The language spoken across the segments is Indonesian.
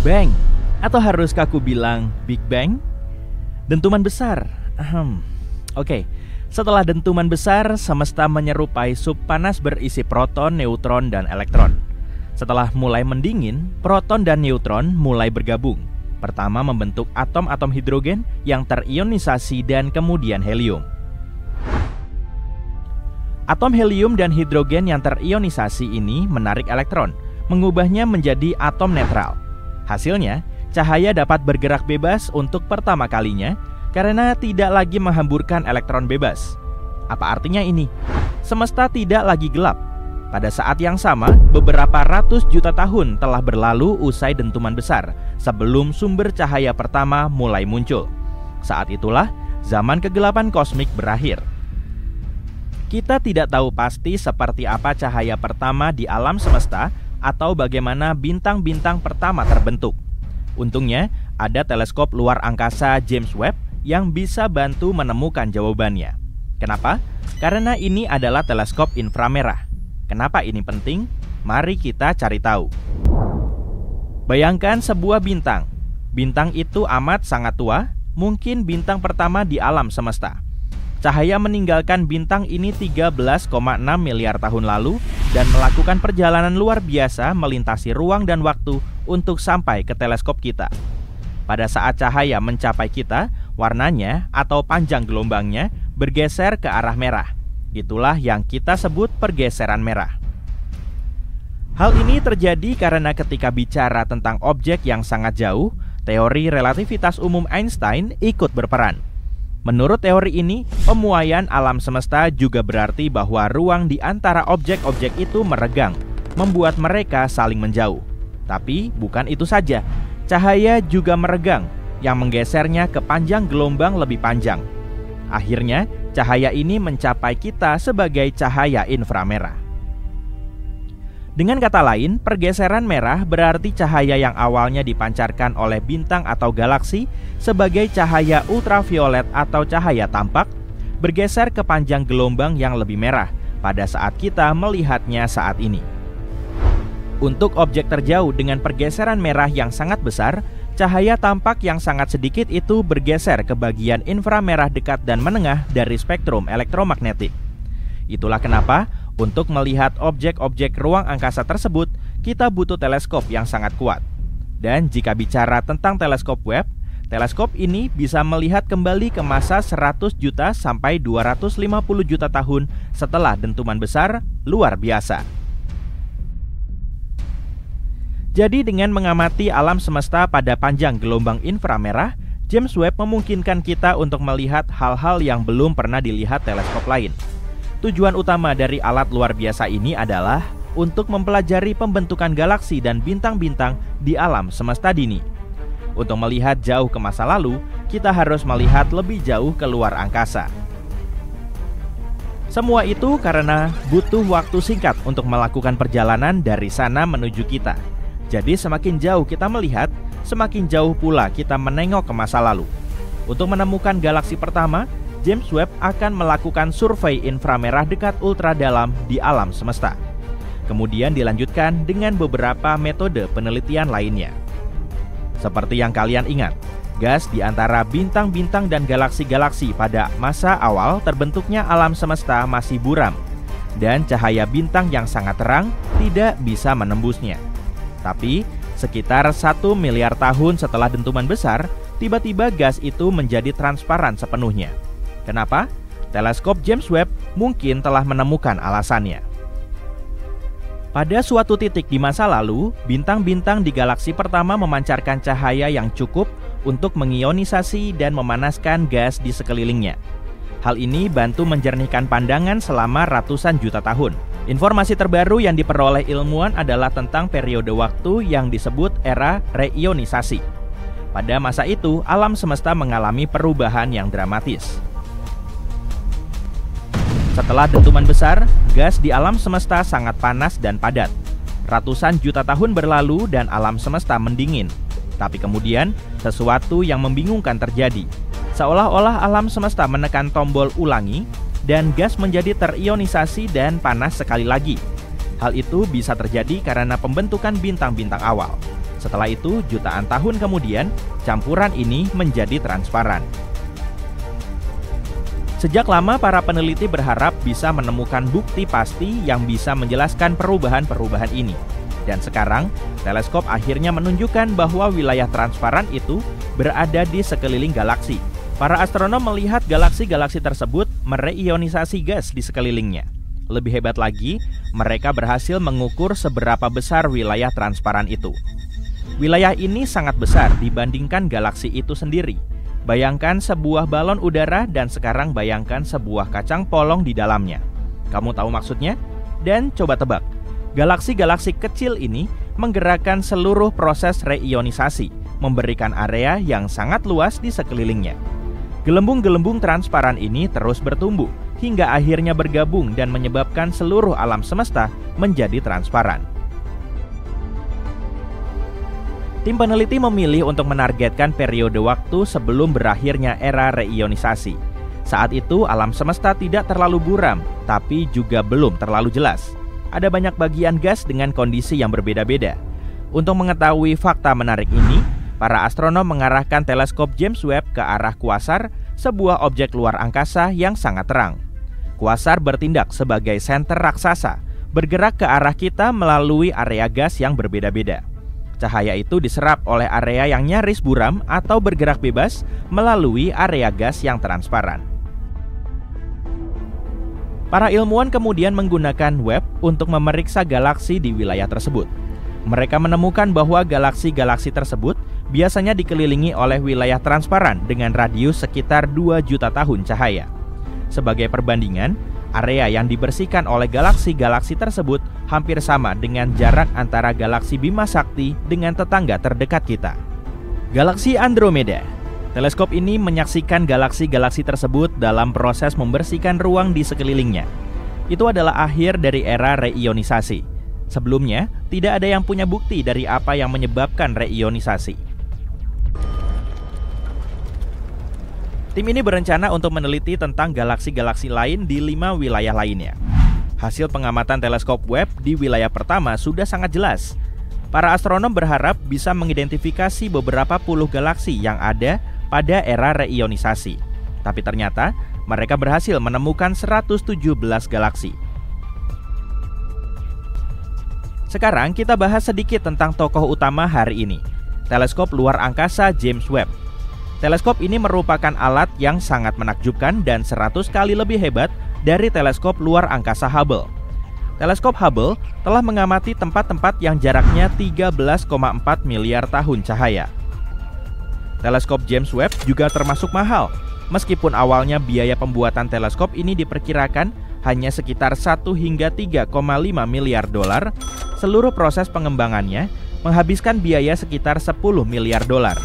Bang? Atau haruskah aku bilang Big Bang? Dentuman besar. Oke. Setelah dentuman besar, semesta menyerupai sup panas berisi proton, neutron, dan elektron. Setelah mulai mendingin, proton dan neutron mulai bergabung. Pertama membentuk atom-atom hidrogen yang terionisasi dan kemudian helium. Atom helium dan hidrogen yang terionisasi ini menarik elektron, mengubahnya menjadi atom netral. Hasilnya, cahaya dapat bergerak bebas untuk pertama kalinya karena tidak lagi menghamburkan elektron bebas. Apa artinya ini? Semesta tidak lagi gelap. Pada saat yang sama, beberapa ratus juta tahun telah berlalu usai dentuman besar, sebelum sumber cahaya pertama mulai muncul. Saat itulah, zaman kegelapan kosmik berakhir. Kita tidak tahu pasti seperti apa cahaya pertama di alam semesta atau bagaimana bintang-bintang pertama terbentuk. Untungnya, ada teleskop luar angkasa James Webb yang bisa bantu menemukan jawabannya. Kenapa? Karena ini adalah teleskop inframerah. Kenapa ini penting? Mari kita cari tahu. Bayangkan sebuah bintang. Bintang itu amat sangat tua, mungkin bintang pertama di alam semesta. Cahaya meninggalkan bintang ini 13,6 miliar tahun lalu dan melakukan perjalanan luar biasa melintasi ruang dan waktu untuk sampai ke teleskop kita. Pada saat cahaya mencapai kita, warnanya atau panjang gelombangnya bergeser ke arah merah. Itulah yang kita sebut pergeseran merah. Hal ini terjadi karena ketika bicara tentang objek yang sangat jauh, teori relativitas umum Einstein ikut berperan. Menurut teori ini, pemuaian alam semesta juga berarti bahwa ruang di antara objek-objek itu meregang, membuat mereka saling menjauh. Tapi bukan itu saja, cahaya juga meregang, yang menggesernya ke panjang gelombang lebih panjang. Akhirnya, cahaya ini mencapai kita sebagai cahaya inframerah. Dengan kata lain, pergeseran merah berarti cahaya yang awalnya dipancarkan oleh bintang atau galaksi sebagai cahaya ultraviolet atau cahaya tampak, bergeser ke panjang gelombang yang lebih merah pada saat kita melihatnya saat ini. Untuk objek terjauh dengan pergeseran merah yang sangat besar, cahaya tampak yang sangat sedikit itu bergeser ke bagian inframerah dekat dan menengah dari spektrum elektromagnetik. Itulah kenapa untuk melihat objek-objek ruang angkasa tersebut, kita butuh teleskop yang sangat kuat. Dan jika bicara tentang teleskop Webb, teleskop ini bisa melihat kembali ke masa 100 juta sampai 250 juta tahun setelah dentuman besar luar biasa. Jadi dengan mengamati alam semesta pada panjang gelombang inframerah, James Webb memungkinkan kita untuk melihat hal-hal yang belum pernah dilihat teleskop lain. Tujuan utama dari alat luar biasa ini adalah untuk mempelajari pembentukan galaksi dan bintang-bintang di alam semesta dini. Untuk melihat jauh ke masa lalu, kita harus melihat lebih jauh ke luar angkasa. Semua itu karena butuh waktu singkat untuk melakukan perjalanan dari sana menuju kita. Jadi semakin jauh kita melihat, semakin jauh pula kita menengok ke masa lalu. Untuk menemukan galaksi pertama, James Webb akan melakukan survei inframerah dekat ultra dalam di alam semesta. Kemudian dilanjutkan dengan beberapa metode penelitian lainnya. Seperti yang kalian ingat, gas di antara bintang-bintang dan galaksi-galaksi pada masa awal terbentuknya alam semesta masih buram, dan cahaya bintang yang sangat terang tidak bisa menembusnya. Tapi, sekitar 1 miliar tahun setelah dentuman besar, tiba-tiba gas itu menjadi transparan sepenuhnya. Kenapa? Teleskop James Webb mungkin telah menemukan alasannya. Pada suatu titik di masa lalu, bintang-bintang di galaksi pertama memancarkan cahaya yang cukup untuk mengionisasi dan memanaskan gas di sekelilingnya. Hal ini bantu menjernihkan pandangan selama ratusan juta tahun. Informasi terbaru yang diperoleh ilmuwan adalah tentang periode waktu yang disebut era reionisasi. Pada masa itu, alam semesta mengalami perubahan yang dramatis. Setelah dentuman besar, gas di alam semesta sangat panas dan padat. Ratusan juta tahun berlalu dan alam semesta mendingin. Tapi kemudian, sesuatu yang membingungkan terjadi. Seolah-olah alam semesta menekan tombol ulangi, dan gas menjadi terionisasi dan panas sekali lagi. Hal itu bisa terjadi karena pembentukan bintang-bintang awal. Setelah itu, jutaan tahun kemudian, campuran ini menjadi transparan. Sejak lama, para peneliti berharap bisa menemukan bukti pasti yang bisa menjelaskan perubahan-perubahan ini. Dan sekarang, teleskop akhirnya menunjukkan bahwa wilayah transparan itu berada di sekeliling galaksi. Para astronom melihat galaksi-galaksi tersebut mereionisasi gas di sekelilingnya. Lebih hebat lagi, mereka berhasil mengukur seberapa besar wilayah transparan itu. Wilayah ini sangat besar dibandingkan galaksi itu sendiri. Bayangkan sebuah balon udara dan sekarang bayangkan sebuah kacang polong di dalamnya. Kamu tahu maksudnya? Dan coba tebak. Galaksi-galaksi kecil ini menggerakkan seluruh proses reionisasi, memberikan area yang sangat luas di sekelilingnya. Gelembung-gelembung transparan ini terus bertumbuh hingga akhirnya bergabung dan menyebabkan seluruh alam semesta menjadi transparan. Tim peneliti memilih untuk menargetkan periode waktu sebelum berakhirnya era reionisasi. Saat itu alam semesta tidak terlalu buram, tapi juga belum terlalu jelas. Ada banyak bagian gas dengan kondisi yang berbeda-beda. Untuk mengetahui fakta menarik ini, para astronom mengarahkan teleskop James Webb ke arah kuasar, sebuah objek luar angkasa yang sangat terang. Kuasar bertindak sebagai senter raksasa, bergerak ke arah kita melalui area gas yang berbeda-beda. Cahaya itu diserap oleh area yang nyaris buram atau bergerak bebas melalui area gas yang transparan. Para ilmuwan kemudian menggunakan Webb untuk memeriksa galaksi di wilayah tersebut. Mereka menemukan bahwa galaksi-galaksi tersebut biasanya dikelilingi oleh wilayah transparan dengan radius sekitar 2 juta tahun cahaya. Sebagai perbandingan, area yang dibersihkan oleh galaksi-galaksi tersebut hampir sama dengan jarak antara galaksi Bima Sakti dengan tetangga terdekat kita. Galaksi Andromeda. Teleskop ini menyaksikan galaksi-galaksi tersebut dalam proses membersihkan ruang di sekelilingnya. Itu adalah akhir dari era reionisasi. Sebelumnya, tidak ada yang punya bukti dari apa yang menyebabkan reionisasi. Tim ini berencana untuk meneliti tentang galaksi-galaksi lain di 5 wilayah lainnya. Hasil pengamatan teleskop Webb di wilayah pertama sudah sangat jelas. Para astronom berharap bisa mengidentifikasi beberapa puluh galaksi yang ada pada era reionisasi. Tapi ternyata mereka berhasil menemukan 117 galaksi. Sekarang kita bahas sedikit tentang tokoh utama hari ini, teleskop luar angkasa James Webb. Teleskop ini merupakan alat yang sangat menakjubkan dan 100 kali lebih hebat dari teleskop luar angkasa Hubble. Teleskop Hubble telah mengamati tempat-tempat yang jaraknya 13,4 miliar tahun cahaya. Teleskop James Webb juga termasuk mahal. Meskipun awalnya biaya pembuatan teleskop ini diperkirakan hanya sekitar 1 hingga 3,5 miliar dolar, seluruh proses pengembangannya menghabiskan biaya sekitar 10 miliar dolar.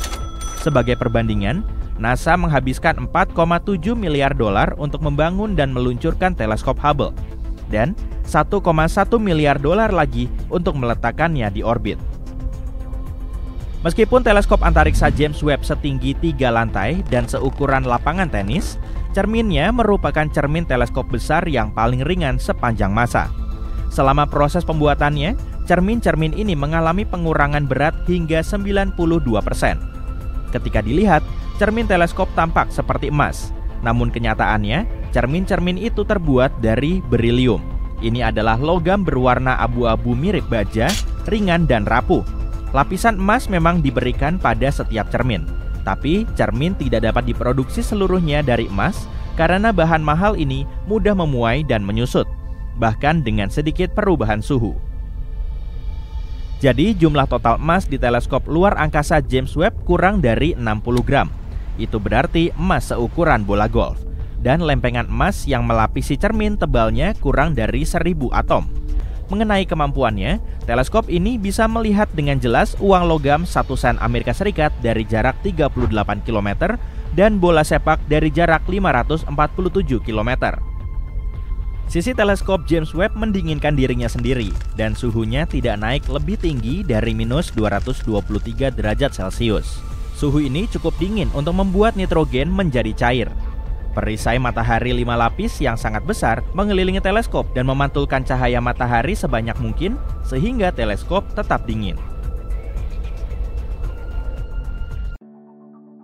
Sebagai perbandingan, NASA menghabiskan 4,7 miliar dolar untuk membangun dan meluncurkan teleskop Hubble, dan 1,1 miliar dolar lagi untuk meletakkannya di orbit. Meskipun teleskop antariksa James Webb setinggi 3 lantai dan seukuran lapangan tenis, cerminnya merupakan cermin teleskop besar yang paling ringan sepanjang masa. Selama proses pembuatannya, cermin-cermin ini mengalami pengurangan berat hingga 92%. Ketika dilihat, cermin teleskop tampak seperti emas. Namun kenyataannya, cermin-cermin itu terbuat dari berilium. Ini adalah logam berwarna abu-abu mirip baja, ringan dan rapuh. Lapisan emas memang diberikan pada setiap cermin. Tapi cermin tidak dapat diproduksi seluruhnya dari emas karena bahan mahal ini mudah memuai dan menyusut, bahkan dengan sedikit perubahan suhu. Jadi jumlah total emas di teleskop luar angkasa James Webb kurang dari 60 gram. Itu berarti emas seukuran bola golf. Dan lempengan emas yang melapisi cermin tebalnya kurang dari 1000 atom. Mengenai kemampuannya, teleskop ini bisa melihat dengan jelas uang logam 1 sen Amerika Serikat dari jarak 38 km dan bola sepak dari jarak 547 km. Sisi teleskop James Webb mendinginkan dirinya sendiri dan suhunya tidak naik lebih tinggi dari minus 223 derajat Celcius. Suhu ini cukup dingin untuk membuat nitrogen menjadi cair. Perisai matahari 5 lapis yang sangat besar mengelilingi teleskop dan memantulkan cahaya matahari sebanyak mungkin sehingga teleskop tetap dingin.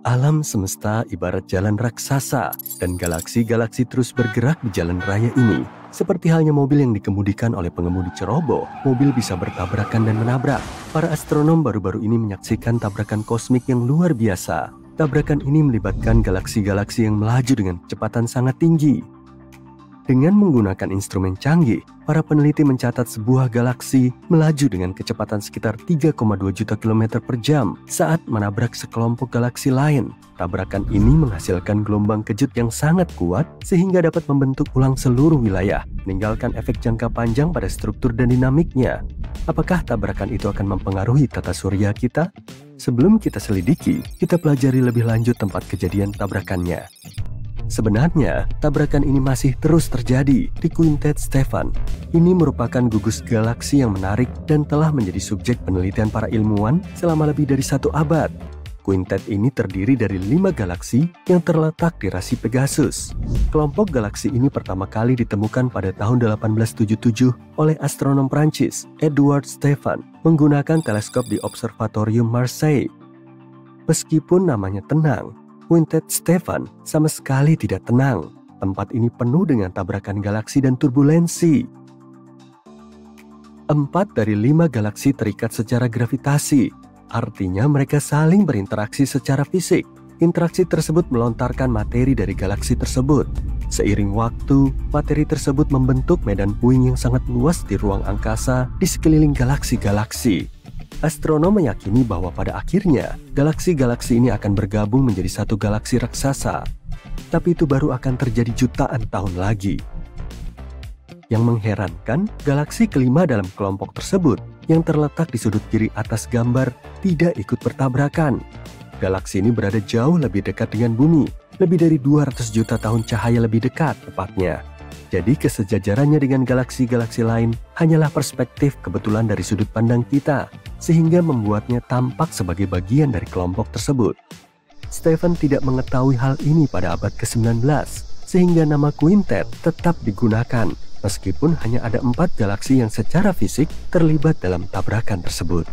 Alam semesta ibarat jalan raksasa, dan galaksi-galaksi terus bergerak di jalan raya ini. Seperti halnya mobil yang dikemudikan oleh pengemudi ceroboh, mobil bisa bertabrakan dan menabrak. Para astronom baru-baru ini menyaksikan tabrakan kosmik yang luar biasa. Tabrakan ini melibatkan galaksi-galaksi yang melaju dengan kecepatan sangat tinggi. Dengan menggunakan instrumen canggih, para peneliti mencatat sebuah galaksi melaju dengan kecepatan sekitar 3,2 juta kilometer per jam saat menabrak sekelompok galaksi lain. Tabrakan ini menghasilkan gelombang kejut yang sangat kuat sehingga dapat membentuk ulang seluruh wilayah, meninggalkan efek jangka panjang pada struktur dan dinamiknya. Apakah tabrakan itu akan mempengaruhi tata surya kita? Sebelum kita selidiki, kita pelajari lebih lanjut tempat kejadian tabrakannya. Sebenarnya, tabrakan ini masih terus terjadi di Quintet Stefan. Ini merupakan gugus galaksi yang menarik dan telah menjadi subjek penelitian para ilmuwan selama lebih dari 1 abad. Quintet ini terdiri dari 5 galaksi yang terletak di rasi Pegasus. Kelompok galaksi ini pertama kali ditemukan pada tahun 1877 oleh astronom Prancis Edward Stefan menggunakan teleskop di Observatorium Marseille. Meskipun namanya tenang, Quintet Stefan sama sekali tidak tenang. Tempat ini penuh dengan tabrakan galaksi dan turbulensi. 4 dari 5 galaksi terikat secara gravitasi. Artinya mereka saling berinteraksi secara fisik. Interaksi tersebut melontarkan materi dari galaksi tersebut. Seiring waktu, materi tersebut membentuk medan puing yang sangat luas di ruang angkasa di sekeliling galaksi-galaksi. Astronom meyakini bahwa pada akhirnya, galaksi-galaksi ini akan bergabung menjadi satu galaksi raksasa. Tapi itu baru akan terjadi jutaan tahun lagi. Yang mengherankan, galaksi kelima dalam kelompok tersebut yang terletak di sudut kiri atas gambar tidak ikut bertabrakan. Galaksi ini berada jauh lebih dekat dengan bumi, lebih dari 200 juta tahun cahaya lebih dekat tepatnya. Jadi kesejajarannya dengan galaksi-galaksi lain hanyalah perspektif kebetulan dari sudut pandang kita, sehingga membuatnya tampak sebagai bagian dari kelompok tersebut. Stefan tidak mengetahui hal ini pada abad ke-19, sehingga nama Quintet tetap digunakan, meskipun hanya ada 4 galaksi yang secara fisik terlibat dalam tabrakan tersebut.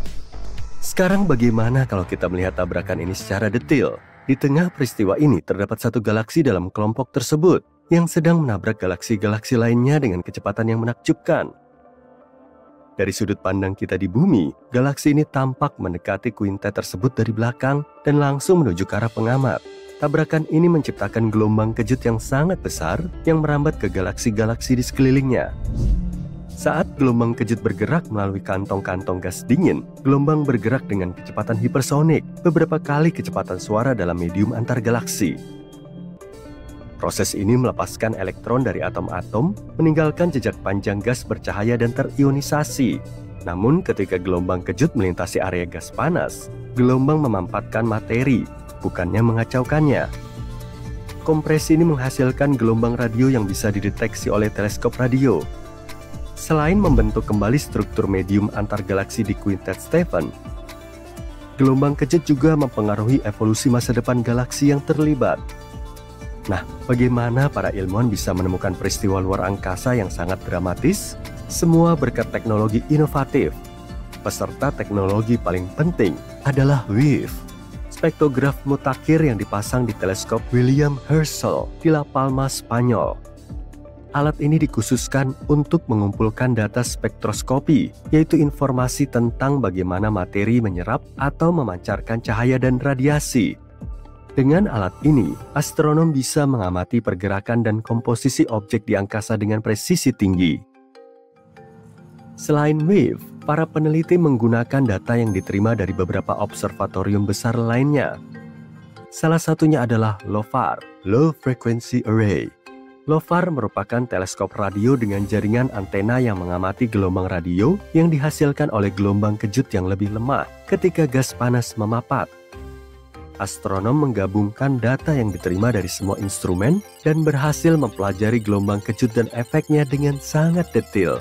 Sekarang bagaimana kalau kita melihat tabrakan ini secara detail? Di tengah peristiwa ini terdapat satu galaksi dalam kelompok tersebut yang sedang menabrak galaksi-galaksi lainnya dengan kecepatan yang menakjubkan. Dari sudut pandang kita di bumi, galaksi ini tampak mendekati Quintet tersebut dari belakang dan langsung menuju ke arah pengamat. Tabrakan ini menciptakan gelombang kejut yang sangat besar yang merambat ke galaksi-galaksi di sekelilingnya. Saat gelombang kejut bergerak melalui kantong-kantong gas dingin, gelombang bergerak dengan kecepatan hipersonik, beberapa kali kecepatan suara dalam medium antar galaksi. Proses ini melepaskan elektron dari atom-atom, meninggalkan jejak panjang gas bercahaya dan terionisasi. Namun ketika gelombang kejut melintasi area gas panas, gelombang memampatkan materi, bukannya mengacaukannya. Kompresi ini menghasilkan gelombang radio yang bisa dideteksi oleh teleskop radio. Selain membentuk kembali struktur medium antar galaksi di Quintet Stefan, gelombang kejut juga mempengaruhi evolusi masa depan galaksi yang terlibat. Nah, bagaimana para ilmuwan bisa menemukan peristiwa luar angkasa yang sangat dramatis? Semua berkat teknologi inovatif. Peserta teknologi paling penting adalah WIF, spektograf mutakhir yang dipasang di teleskop William Herschel di La Palma, Spanyol. Alat ini dikhususkan untuk mengumpulkan data spektroskopi, yaitu informasi tentang bagaimana materi menyerap atau memancarkan cahaya dan radiasi. Dengan alat ini, astronom bisa mengamati pergerakan dan komposisi objek di angkasa dengan presisi tinggi. Selain WIF, para peneliti menggunakan data yang diterima dari beberapa observatorium besar lainnya. Salah satunya adalah LOFAR, Low Frequency Array. LOFAR merupakan teleskop radio dengan jaringan antena yang mengamati gelombang radio yang dihasilkan oleh gelombang kejut yang lebih lemah ketika gas panas memapat. Astronom menggabungkan data yang diterima dari semua instrumen dan berhasil mempelajari gelombang kejut dan efeknya dengan sangat detail.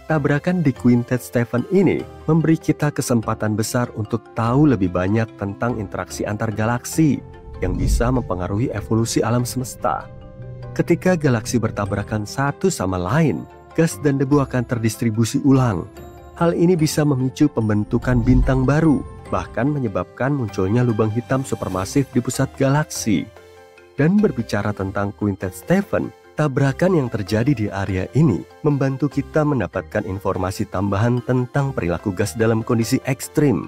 Tabrakan di Quintet Stefan ini memberi kita kesempatan besar untuk tahu lebih banyak tentang interaksi antar galaksi yang bisa mempengaruhi evolusi alam semesta. Ketika galaksi bertabrakan satu sama lain, gas dan debu akan terdistribusi ulang. Hal ini bisa memicu pembentukan bintang baru bahkan menyebabkan munculnya lubang hitam supermasif di pusat galaksi. Dan berbicara tentang Quintet Stephan, tabrakan yang terjadi di area ini membantu kita mendapatkan informasi tambahan tentang perilaku gas dalam kondisi ekstrim.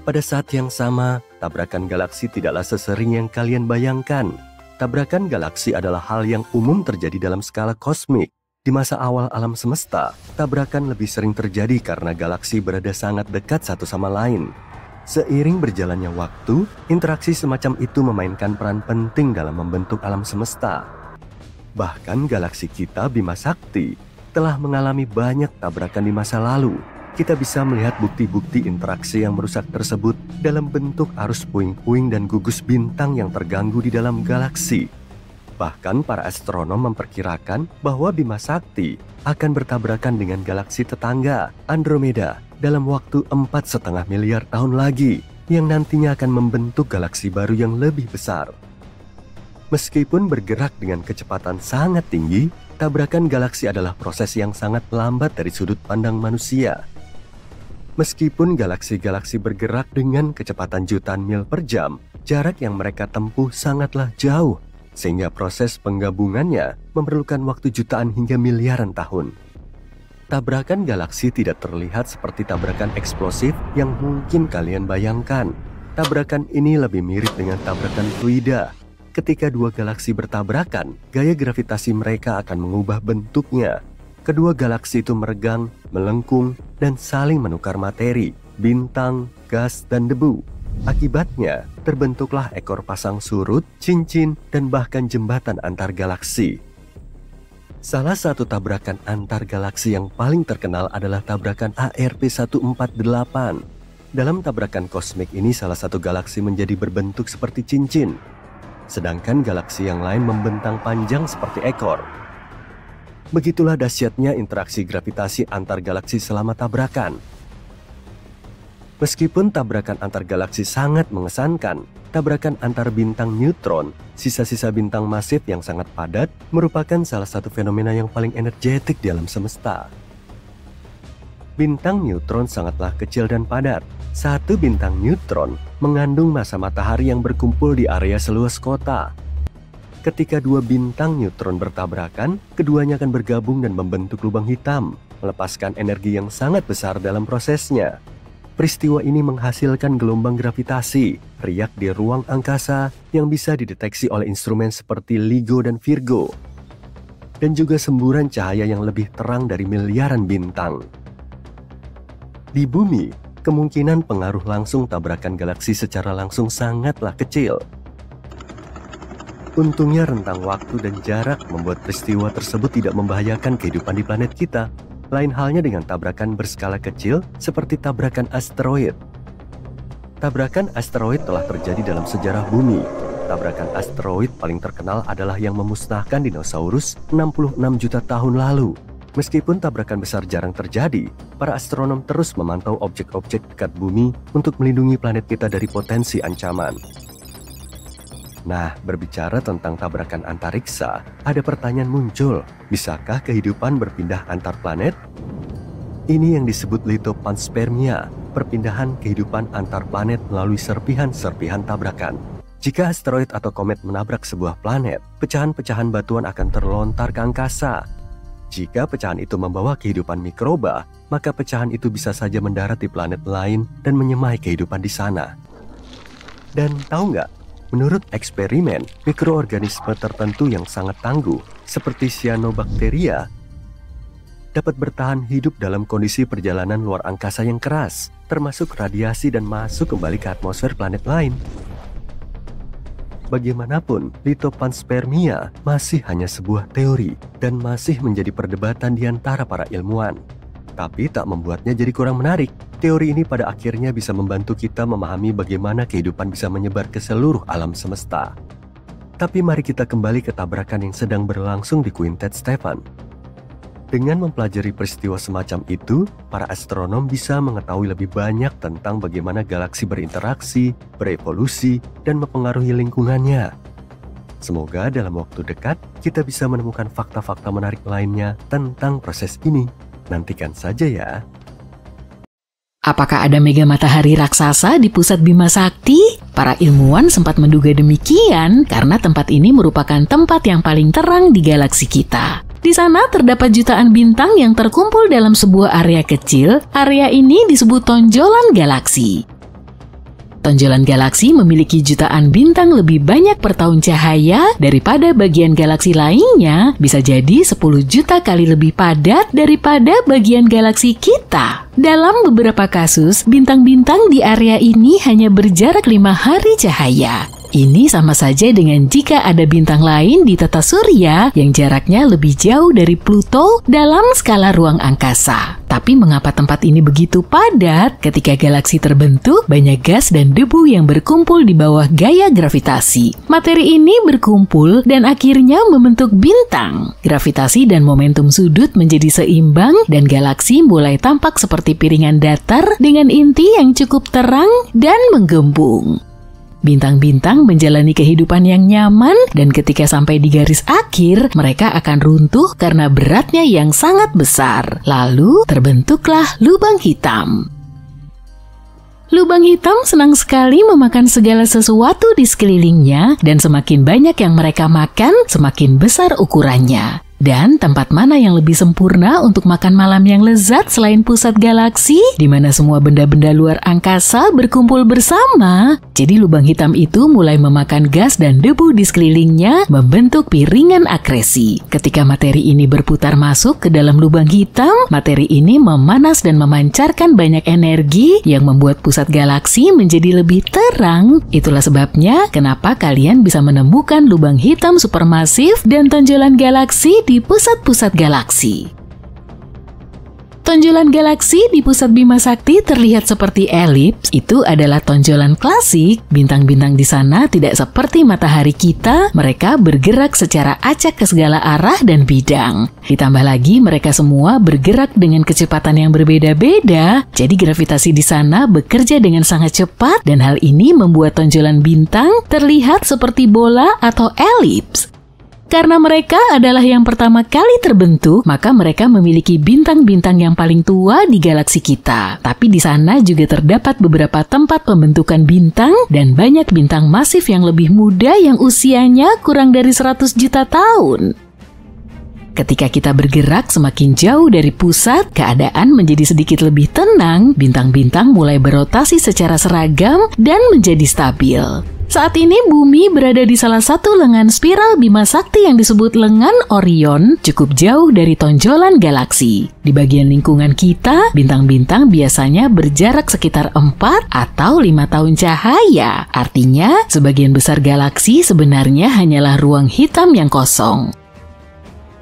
Pada saat yang sama, tabrakan galaksi tidaklah sesering yang kalian bayangkan. Tabrakan galaksi adalah hal yang umum terjadi dalam skala kosmik. Di masa awal alam semesta, tabrakan lebih sering terjadi karena galaksi berada sangat dekat satu sama lain. Seiring berjalannya waktu, interaksi semacam itu memainkan peran penting dalam membentuk alam semesta. Bahkan galaksi kita Bima Sakti telah mengalami banyak tabrakan di masa lalu. Kita bisa melihat bukti-bukti interaksi yang merusak tersebut dalam bentuk arus puing-puing dan gugus bintang yang terganggu di dalam galaksi. Bahkan para astronom memperkirakan bahwa Bima Sakti akan bertabrakan dengan galaksi tetangga, Andromeda, dalam waktu 4,5 miliar tahun lagi, yang nantinya akan membentuk galaksi baru yang lebih besar. Meskipun bergerak dengan kecepatan sangat tinggi, tabrakan galaksi adalah proses yang sangat lambat dari sudut pandang manusia. Meskipun galaksi-galaksi bergerak dengan kecepatan jutaan mil per jam, jarak yang mereka tempuh sangatlah jauh, sehingga proses penggabungannya memerlukan waktu jutaan hingga miliaran tahun. Tabrakan galaksi tidak terlihat seperti tabrakan eksplosif yang mungkin kalian bayangkan. Tabrakan ini lebih mirip dengan tabrakan fluida. Ketika dua galaksi bertabrakan, gaya gravitasi mereka akan mengubah bentuknya. Kedua galaksi itu meregang, melengkung, dan saling menukar materi, bintang, gas, dan debu. Akibatnya, terbentuklah ekor pasang surut, cincin, dan bahkan jembatan antar galaksi. Salah satu tabrakan antar galaksi yang paling terkenal adalah tabrakan ARP-148. Dalam tabrakan kosmik ini, salah satu galaksi menjadi berbentuk seperti cincin, sedangkan galaksi yang lain membentang panjang seperti ekor. Begitulah dahsyatnya interaksi gravitasi antar galaksi selama tabrakan. Meskipun tabrakan antar galaksi sangat mengesankan, tabrakan antar bintang neutron, sisa-sisa bintang masif yang sangat padat, merupakan salah satu fenomena yang paling energetik di alam semesta. Bintang neutron sangatlah kecil dan padat. Satu bintang neutron mengandung massa matahari yang berkumpul di area seluas kota. Ketika dua bintang neutron bertabrakan, keduanya akan bergabung dan membentuk lubang hitam, melepaskan energi yang sangat besar dalam prosesnya. Peristiwa ini menghasilkan gelombang gravitasi, riak di ruang angkasa yang bisa dideteksi oleh instrumen seperti LIGO dan Virgo, dan juga semburan cahaya yang lebih terang dari miliaran bintang. Di bumi, kemungkinan pengaruh langsung tabrakan galaksi secara langsung sangatlah kecil. Untungnya rentang waktu dan jarak membuat peristiwa tersebut tidak membahayakan kehidupan di planet kita. Lain halnya dengan tabrakan berskala kecil seperti tabrakan asteroid. Tabrakan asteroid telah terjadi dalam sejarah bumi. Tabrakan asteroid paling terkenal adalah yang memusnahkan dinosaurus 66 juta tahun lalu. Meskipun tabrakan besar jarang terjadi, para astronom terus memantau objek-objek dekat bumi untuk melindungi planet kita dari potensi ancaman. Nah, berbicara tentang tabrakan antariksa, ada pertanyaan muncul. Bisakah kehidupan berpindah antar planet? Ini yang disebut litopanspermia, perpindahan kehidupan antar planet melalui serpihan-serpihan tabrakan. Jika asteroid atau komet menabrak sebuah planet, pecahan-pecahan batuan akan terlontar ke angkasa. Jika pecahan itu membawa kehidupan mikroba, maka pecahan itu bisa saja mendarat di planet lain dan menyemai kehidupan di sana. Dan tahu nggak? Menurut eksperimen, mikroorganisme tertentu yang sangat tangguh, seperti cyanobacteria, dapat bertahan hidup dalam kondisi perjalanan luar angkasa yang keras, termasuk radiasi dan masuk kembali ke atmosfer planet lain. Bagaimanapun, litopanspermia masih hanya sebuah teori dan masih menjadi perdebatan di antara para ilmuwan. Tapi tak membuatnya jadi kurang menarik. Teori ini pada akhirnya bisa membantu kita memahami bagaimana kehidupan bisa menyebar ke seluruh alam semesta. Tapi mari kita kembali ke tabrakan yang sedang berlangsung di Quintet Stephan. Dengan mempelajari peristiwa semacam itu, para astronom bisa mengetahui lebih banyak tentang bagaimana galaksi berinteraksi, berevolusi, dan mempengaruhi lingkungannya. Semoga dalam waktu dekat kita bisa menemukan fakta-fakta menarik lainnya tentang proses ini. Nantikan saja ya. Apakah ada mega matahari raksasa di pusat Bima Sakti? Para ilmuwan sempat menduga demikian karena tempat ini merupakan tempat yang paling terang di galaksi kita. Di sana terdapat jutaan bintang yang terkumpul dalam sebuah area kecil. Area ini disebut tonjolan galaksi. Tonjolan galaksi memiliki jutaan bintang lebih banyak per tahun cahaya daripada bagian galaksi lainnya, bisa jadi 10 juta kali lebih padat daripada bagian galaksi kita. Dalam beberapa kasus, bintang-bintang di area ini hanya berjarak 5 hari cahaya. Ini sama saja dengan jika ada bintang lain di tata surya yang jaraknya lebih jauh dari Pluto dalam skala ruang angkasa. Tapi mengapa tempat ini begitu padat? Ketika galaksi terbentuk, banyak gas dan debu yang berkumpul di bawah gaya gravitasi. Materi ini berkumpul dan akhirnya membentuk bintang. Gravitasi dan momentum sudut menjadi seimbang dan galaksi mulai tampak seperti piringan datar dengan inti yang cukup terang dan menggembung. Bintang-bintang menjalani kehidupan yang nyaman dan ketika sampai di garis akhir, mereka akan runtuh karena beratnya yang sangat besar. Lalu terbentuklah lubang hitam. Lubang hitam senang sekali memakan segala sesuatu di sekelilingnya dan semakin banyak yang mereka makan, semakin besar ukurannya. Dan tempat mana yang lebih sempurna untuk makan malam yang lezat selain pusat galaksi, di mana semua benda-benda luar angkasa berkumpul bersama? Jadi lubang hitam itu mulai memakan gas dan debu di sekelilingnya, membentuk piringan akresi. Ketika materi ini berputar masuk ke dalam lubang hitam, materi ini memanas dan memancarkan banyak energi yang membuat pusat galaksi menjadi lebih terang. Itulah sebabnya kenapa kalian bisa menemukan lubang hitam supermasif dan tonjolan galaksi di pusat-pusat galaksi. Tonjolan galaksi di pusat Bima Sakti terlihat seperti elips. Itu adalah tonjolan klasik. Bintang-bintang di sana tidak seperti matahari kita. Mereka bergerak secara acak ke segala arah dan bidang. Ditambah lagi mereka semua bergerak dengan kecepatan yang berbeda-beda. Jadi gravitasi di sana bekerja dengan sangat cepat dan hal ini membuat tonjolan bintang terlihat seperti bola atau elips. Karena mereka adalah yang pertama kali terbentuk, maka mereka memiliki bintang-bintang yang paling tua di galaksi kita. Tapi di sana juga terdapat beberapa tempat pembentukan bintang dan banyak bintang masif yang lebih muda yang usianya kurang dari 100 juta tahun. Ketika kita bergerak semakin jauh dari pusat, keadaan menjadi sedikit lebih tenang, bintang-bintang mulai berotasi secara seragam dan menjadi stabil. Saat ini bumi berada di salah satu lengan spiral Bima Sakti yang disebut lengan Orion, cukup jauh dari tonjolan galaksi. Di bagian lingkungan kita, bintang-bintang biasanya berjarak sekitar 4 atau 5 tahun cahaya. Artinya, sebagian besar galaksi sebenarnya hanyalah ruang hitam yang kosong.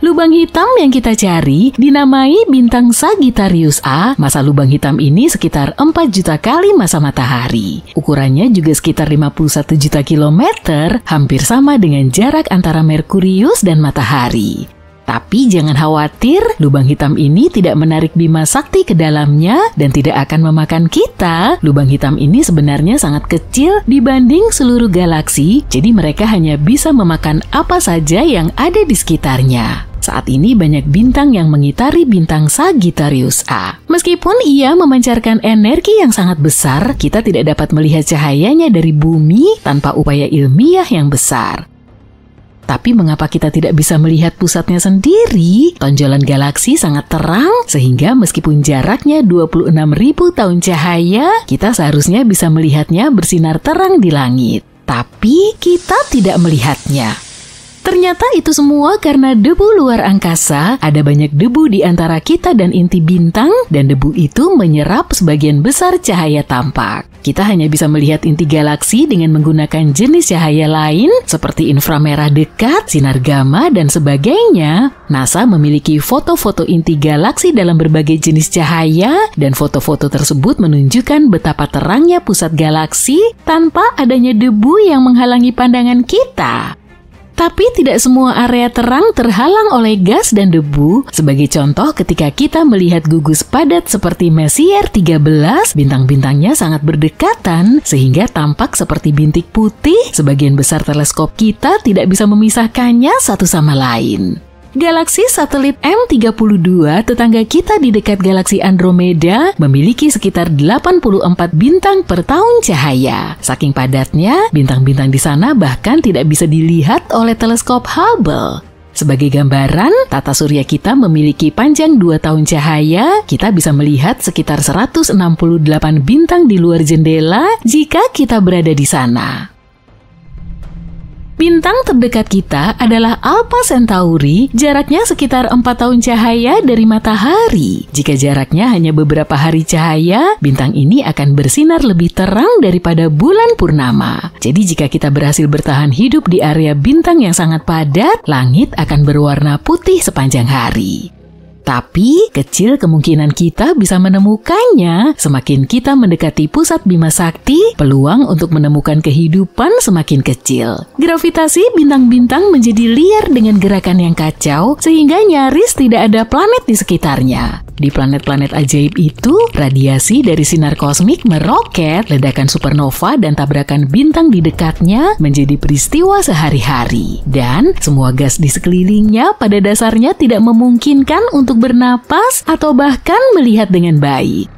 Lubang hitam yang kita cari dinamai bintang Sagittarius A. Masa lubang hitam ini sekitar 4 juta kali masa matahari. Ukurannya juga sekitar 51 juta kilometer, hampir sama dengan jarak antara Merkurius dan matahari. Tapi jangan khawatir, lubang hitam ini tidak menarik Bima Sakti ke dalamnya dan tidak akan memakan kita. Lubang hitam ini sebenarnya sangat kecil dibanding seluruh galaksi, jadi mereka hanya bisa memakan apa saja yang ada di sekitarnya. Saat ini banyak bintang yang mengitari bintang Sagittarius A. Meskipun ia memancarkan energi yang sangat besar, kita tidak dapat melihat cahayanya dari bumi tanpa upaya ilmiah yang besar. Tapi mengapa kita tidak bisa melihat pusatnya sendiri? Tonjolan galaksi sangat terang, sehingga meskipun jaraknya 26.000 tahun cahaya, kita seharusnya bisa melihatnya bersinar terang di langit. Tapi kita tidak melihatnya. Ternyata itu semua karena debu luar angkasa. Ada banyak debu di antara kita dan inti bintang, dan debu itu menyerap sebagian besar cahaya tampak. Kita hanya bisa melihat inti galaksi dengan menggunakan jenis cahaya lain seperti inframerah dekat, sinar gamma, dan sebagainya. NASA memiliki foto-foto inti galaksi dalam berbagai jenis cahaya, dan foto-foto tersebut menunjukkan betapa terangnya pusat galaksi tanpa adanya debu yang menghalangi pandangan kita. Tapi tidak semua area terang terhalang oleh gas dan debu. Sebagai contoh, ketika kita melihat gugus padat seperti Messier 13, bintang-bintangnya sangat berdekatan sehingga tampak seperti bintik putih. Sebagian besar teleskop kita tidak bisa memisahkannya satu sama lain. Galaksi satelit M32, tetangga kita di dekat galaksi Andromeda, memiliki sekitar 84 bintang per tahun cahaya. Saking padatnya, bintang-bintang di sana bahkan tidak bisa dilihat oleh teleskop Hubble. Sebagai gambaran, tata surya kita memiliki panjang 2 tahun cahaya, kita bisa melihat sekitar 168 bintang di luar jendela jika kita berada di sana. Bintang terdekat kita adalah Alpha Centauri, jaraknya sekitar 4 tahun cahaya dari matahari. Jika jaraknya hanya beberapa hari cahaya, bintang ini akan bersinar lebih terang daripada bulan purnama. Jadi jika kita berhasil bertahan hidup di area bintang yang sangat padat, langit akan berwarna putih sepanjang hari. Tapi, kecil kemungkinan kita bisa menemukannya. Semakin kita mendekati pusat Bima Sakti, peluang untuk menemukan kehidupan semakin kecil. Gravitasi bintang-bintang menjadi liar dengan gerakan yang kacau, sehingga nyaris tidak ada planet di sekitarnya. Di planet-planet ajaib itu, radiasi dari sinar kosmik meroket, ledakan supernova dan tabrakan bintang di dekatnya menjadi peristiwa sehari-hari. Dan semua gas di sekelilingnya pada dasarnya tidak memungkinkan untuk bernapas atau bahkan melihat dengan baik.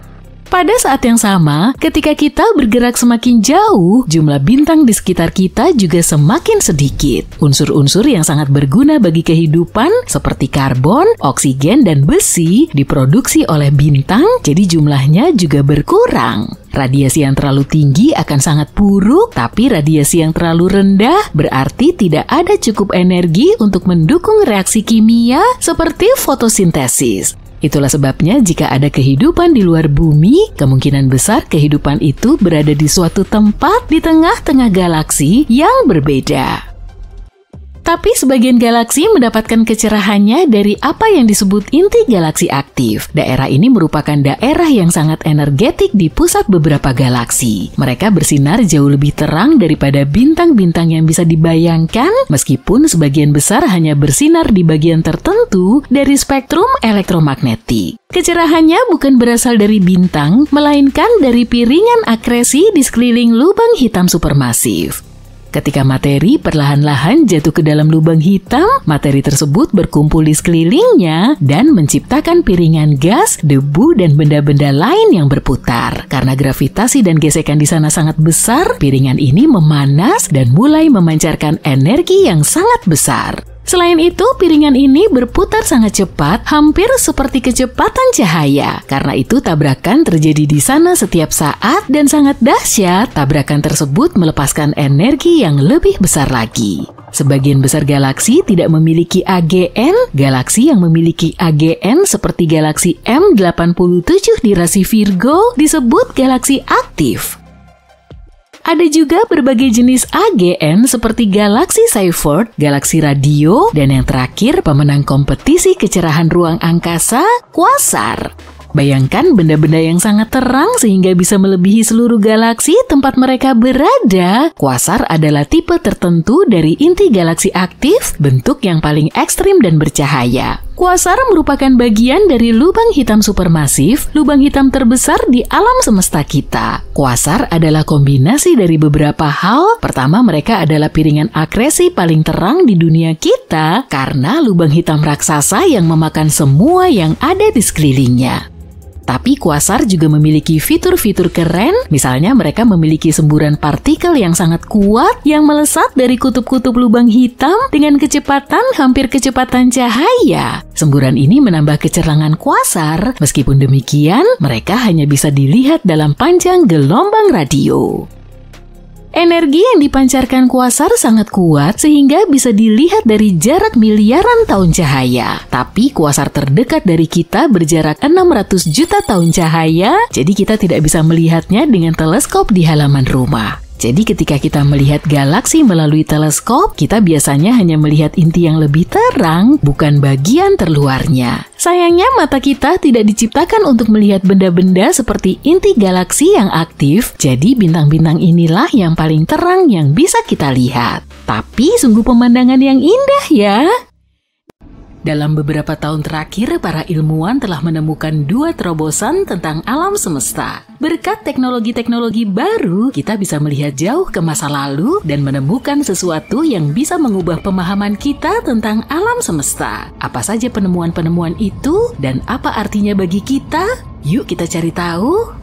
Pada saat yang sama, ketika kita bergerak semakin jauh, jumlah bintang di sekitar kita juga semakin sedikit. Unsur-unsur yang sangat berguna bagi kehidupan seperti karbon, oksigen, dan besi diproduksi oleh bintang, jadi jumlahnya juga berkurang. Radiasi yang terlalu tinggi akan sangat buruk, tapi radiasi yang terlalu rendah berarti tidak ada cukup energi untuk mendukung reaksi kimia seperti fotosintesis. Itulah sebabnya jika ada kehidupan di luar bumi, kemungkinan besar kehidupan itu berada di suatu tempat di tengah-tengah galaksi yang berbeda. Tapi sebagian galaksi mendapatkan kecerahannya dari apa yang disebut inti galaksi aktif. Daerah ini merupakan daerah yang sangat energetik di pusat beberapa galaksi. Mereka bersinar jauh lebih terang daripada bintang-bintang yang bisa dibayangkan, meskipun sebagian besar hanya bersinar di bagian tertentu dari spektrum elektromagnetik. Kecerahannya bukan berasal dari bintang, melainkan dari piringan akresi di sekeliling lubang hitam supermasif. Ketika materi perlahan-lahan jatuh ke dalam lubang hitam, materi tersebut berkumpul di sekelilingnya dan menciptakan piringan gas, debu, dan benda-benda lain yang berputar. Karena gravitasi dan gesekan di sana sangat besar, piringan ini memanas dan mulai memancarkan energi yang sangat besar. Selain itu, piringan ini berputar sangat cepat, hampir seperti kecepatan cahaya. Karena itu, tabrakan terjadi di sana setiap saat dan sangat dahsyat. Tabrakan tersebut melepaskan energi yang lebih besar lagi. Sebagian besar galaksi tidak memiliki AGN. Galaksi yang memiliki AGN seperti galaksi M87 di rasi Virgo disebut galaksi aktif. Ada juga berbagai jenis AGN seperti galaksi Seyfert, galaksi radio, dan yang terakhir pemenang kompetisi kecerahan ruang angkasa, Quasar. Bayangkan benda-benda yang sangat terang sehingga bisa melebihi seluruh galaksi tempat mereka berada. Quasar adalah tipe tertentu dari inti galaksi aktif, bentuk yang paling ekstrim dan bercahaya. Quasar merupakan bagian dari lubang hitam supermasif, lubang hitam terbesar di alam semesta kita. Quasar adalah kombinasi dari beberapa hal. Pertama, mereka adalah piringan akresi paling terang di dunia kita karena lubang hitam raksasa yang memakan semua yang ada di sekelilingnya. Tapi kuasar juga memiliki fitur-fitur keren, misalnya mereka memiliki semburan partikel yang sangat kuat yang melesat dari kutub-kutub lubang hitam dengan kecepatan hampir kecepatan cahaya. Semburan ini menambah kecerangan kuasar, meskipun demikian mereka hanya bisa dilihat dalam panjang gelombang radio. Energi yang dipancarkan kuasar sangat kuat sehingga bisa dilihat dari jarak miliaran tahun cahaya. Tapi kuasar terdekat dari kita berjarak 600 juta tahun cahaya, jadi kita tidak bisa melihatnya dengan teleskop di halaman rumah. Jadi ketika kita melihat galaksi melalui teleskop, kita biasanya hanya melihat inti yang lebih terang, bukan bagian terluarnya. Sayangnya mata kita tidak diciptakan untuk melihat benda-benda seperti inti galaksi yang aktif, jadi bintang-bintang inilah yang paling terang yang bisa kita lihat. Tapi sungguh pemandangan yang indah ya. Dalam beberapa tahun terakhir, para ilmuwan telah menemukan 2 terobosan tentang alam semesta. Berkat teknologi-teknologi baru, kita bisa melihat jauh ke masa lalu dan menemukan sesuatu yang bisa mengubah pemahaman kita tentang alam semesta. Apa saja penemuan-penemuan itu dan apa artinya bagi kita? Yuk kita cari tahu.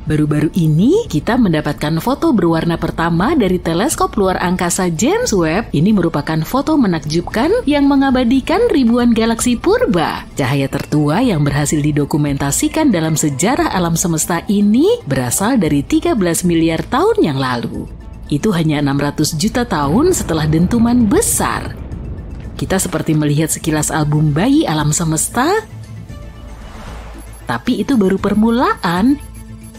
Baru-baru ini, kita mendapatkan foto berwarna pertama dari teleskop luar angkasa James Webb. Ini merupakan foto menakjubkan yang mengabadikan ribuan galaksi purba. Cahaya tertua yang berhasil didokumentasikan dalam sejarah alam semesta ini berasal dari 13 miliar tahun yang lalu. Itu hanya 600 juta tahun setelah dentuman besar. Kita seperti melihat sekilas album bayi alam semesta. Tapi itu baru permulaan.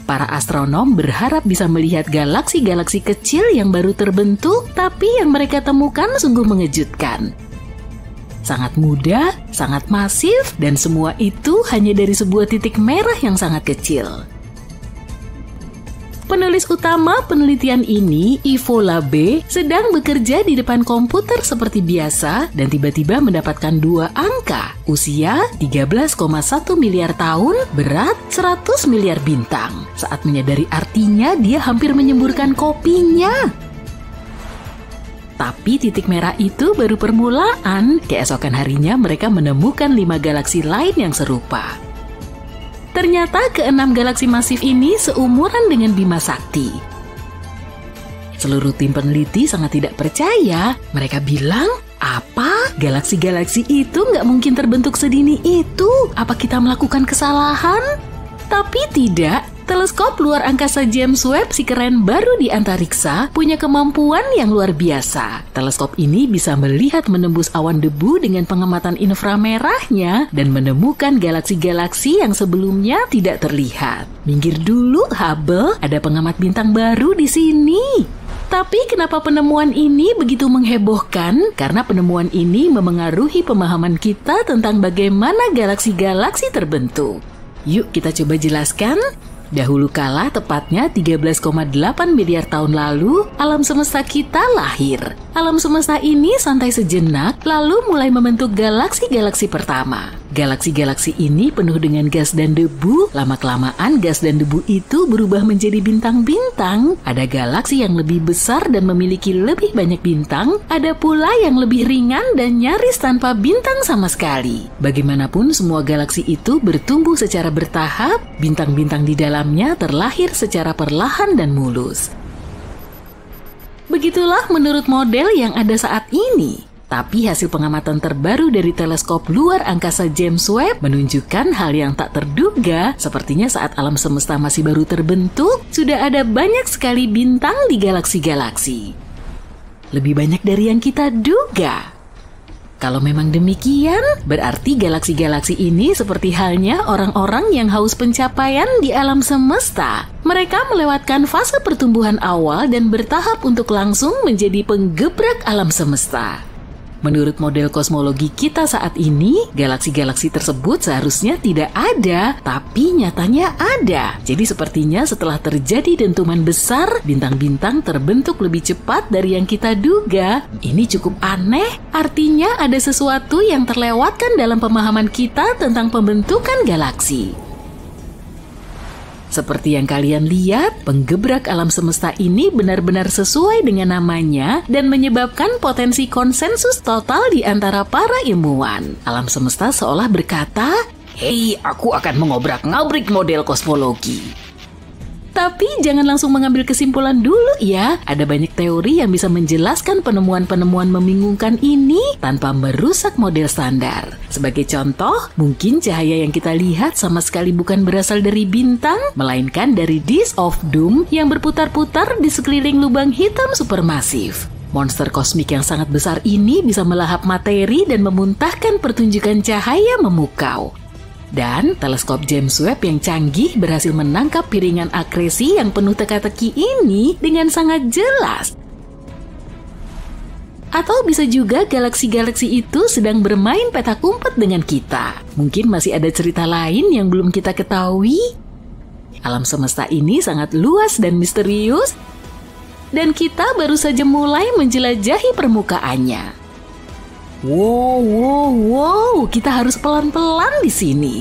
Para astronom berharap bisa melihat galaksi-galaksi kecil yang baru terbentuk, tapi yang mereka temukan sungguh mengejutkan. Sangat mudah, sangat masif, dan semua itu hanya dari sebuah titik merah yang sangat kecil. Penulis utama penelitian ini, Ivo Labe, sedang bekerja di depan komputer seperti biasa dan tiba-tiba mendapatkan 2 angka. Usia 13,1 miliar tahun, berat 100 miliar bintang. Saat menyadari artinya, dia hampir menyemburkan kopinya. Tapi titik merah itu baru permulaan. Keesokan harinya mereka menemukan 5 galaksi lain yang serupa. Ternyata ke-6 galaksi masif ini seumuran dengan Bima Sakti. Seluruh tim peneliti sangat tidak percaya. Mereka bilang, apa? Galaksi-galaksi itu nggak mungkin terbentuk sedini itu. Apa kita melakukan kesalahan? Tapi tidak. Teleskop luar angkasa James Webb si keren baru di antariksa punya kemampuan yang luar biasa. Teleskop ini bisa melihat menembus awan debu dengan pengamatan inframerahnya dan menemukan galaksi-galaksi yang sebelumnya tidak terlihat. Minggir dulu Hubble, ada pengamat bintang baru di sini. Tapi kenapa penemuan ini begitu menghebohkan? Karena penemuan ini memengaruhi pemahaman kita tentang bagaimana galaksi-galaksi terbentuk. Yuk kita coba jelaskan. Dahulu kala, tepatnya 13,8 miliar tahun lalu, alam semesta kita lahir. Alam semesta ini santai sejenak, lalu mulai membentuk galaksi-galaksi pertama. Galaksi-galaksi ini penuh dengan gas dan debu. Lama-kelamaan gas dan debu itu berubah menjadi bintang-bintang. Ada galaksi yang lebih besar dan memiliki lebih banyak bintang. Ada pula yang lebih ringan dan nyaris tanpa bintang sama sekali. Bagaimanapun semua galaksi itu bertumbuh secara bertahap. Bintang-bintang di dalamnya terlahir secara perlahan dan mulus. Begitulah menurut model yang ada saat ini. Tapi hasil pengamatan terbaru dari teleskop luar angkasa James Webb menunjukkan hal yang tak terduga. Sepertinya saat alam semesta masih baru terbentuk, sudah ada banyak sekali bintang di galaksi-galaksi. Lebih banyak dari yang kita duga. Kalau memang demikian, berarti galaksi-galaksi ini seperti halnya orang-orang yang haus pencapaian di alam semesta. Mereka melewatkan fase pertumbuhan awal dan bertahap untuk langsung menjadi penggebrak alam semesta. Menurut model kosmologi kita saat ini, galaksi-galaksi tersebut seharusnya tidak ada, tapi nyatanya ada. Jadi sepertinya setelah terjadi dentuman besar, bintang-bintang terbentuk lebih cepat dari yang kita duga. Ini cukup aneh, artinya ada sesuatu yang terlewatkan dalam pemahaman kita tentang pembentukan galaksi. Seperti yang kalian lihat, penggebrak alam semesta ini benar-benar sesuai dengan namanya dan menyebabkan potensi konsensus total di antara para ilmuwan. Alam semesta seolah berkata, "Hei, aku akan mengobrak-ngabrik model kosmologi." Tapi jangan langsung mengambil kesimpulan dulu ya. Ada banyak teori yang bisa menjelaskan penemuan-penemuan membingungkan ini tanpa merusak model standar. Sebagai contoh, mungkin cahaya yang kita lihat sama sekali bukan berasal dari bintang, melainkan dari disk of doom yang berputar-putar di sekeliling lubang hitam supermasif. Monster kosmik yang sangat besar ini bisa melahap materi dan memuntahkan pertunjukan cahaya memukau. Dan teleskop James Webb yang canggih berhasil menangkap piringan akresi yang penuh teka-teki ini dengan sangat jelas. Atau bisa juga galaksi-galaksi itu sedang bermain petak umpet dengan kita. Mungkin masih ada cerita lain yang belum kita ketahui. Alam semesta ini sangat luas dan misterius, dan kita baru saja mulai menjelajahi permukaannya. Wow, kita harus pelan-pelan di sini.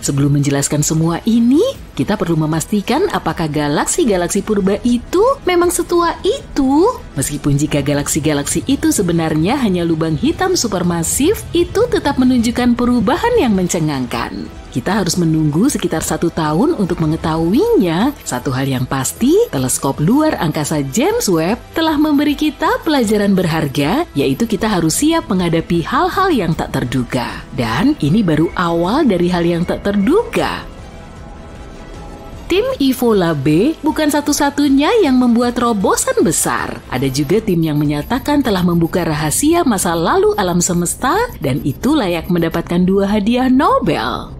Sebelum menjelaskan semua ini, kita perlu memastikan apakah galaksi-galaksi purba itu memang setua itu. Meskipun jika galaksi-galaksi itu sebenarnya hanya lubang hitam supermasif, itu tetap menunjukkan perubahan yang mencengangkan. Kita harus menunggu sekitar 1 tahun untuk mengetahuinya. Satu hal yang pasti, teleskop luar angkasa James Webb telah memberi kita pelajaran berharga, yaitu kita harus siap menghadapi hal-hal yang tak terduga. Dan ini baru awal dari hal yang tak terduga. Tim Evola B bukan satu-satunya yang membuat terobosan besar. Ada juga tim yang menyatakan telah membuka rahasia masa lalu alam semesta dan itu layak mendapatkan 2 hadiah Nobel.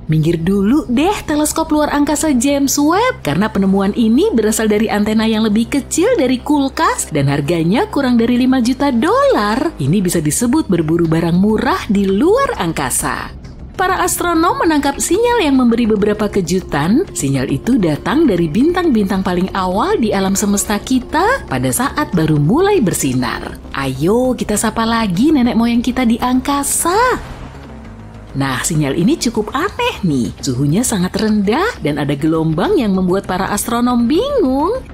Minggir dulu deh teleskop luar angkasa James Webb, karena penemuan ini berasal dari antena yang lebih kecil dari kulkas dan harganya kurang dari $5 juta. Ini bisa disebut berburu barang murah di luar angkasa. Para astronom menangkap sinyal yang memberi beberapa kejutan. Sinyal itu datang dari bintang-bintang paling awal di alam semesta kita pada saat baru mulai bersinar. Ayo kita sapa lagi nenek moyang kita di angkasa. Nah, sinyal ini cukup aneh nih. Suhunya sangat rendah dan ada gelombang yang membuat para astronom bingung.